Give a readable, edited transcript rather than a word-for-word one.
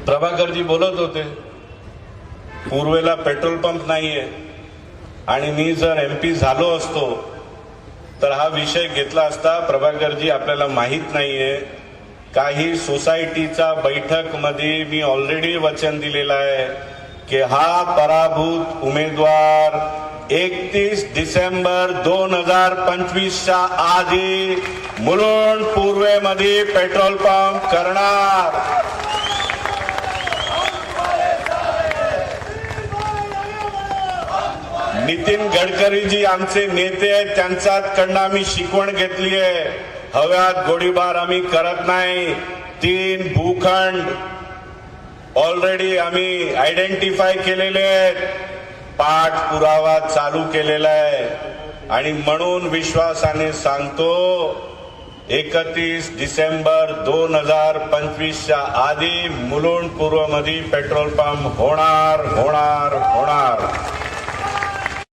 प्रभाकरजी बोलत होते पूर्वेला पेट्रोल पंप नाहीये आणि मी जर एमपी झालो असतो तर हा विषय घेतला असता. प्रभाकरजी आपल्याला माहित नाहीये काही सोसायटीचा बैठक मध्ये मी ऑलरेडी वचन दिलेलं आहे की हा पराभूत उमेदवार 31 डिसेंबर 2025च्या आधी मुलुंड पूर्वेमध्ये पेट्रोल पंप करणार. नितीन गडकरीजी आमचे नेते आहेत, त्यांच्याकडनं आम्ही शिकवण घेतली आहे. हव्यात गोळीबार आम्ही करत नाही. 3 भूखंड ऑलरेडी आम्ही आयडेंटिफाय केलेले आहेत, पाठपुरावा चालू केलेला आहे आणि म्हणून विश्वासाने सांगतो 31 डिसेंबर 2025च्या आधी मुलुंड पूर्वमध्ये पेट्रोल पंप होणार.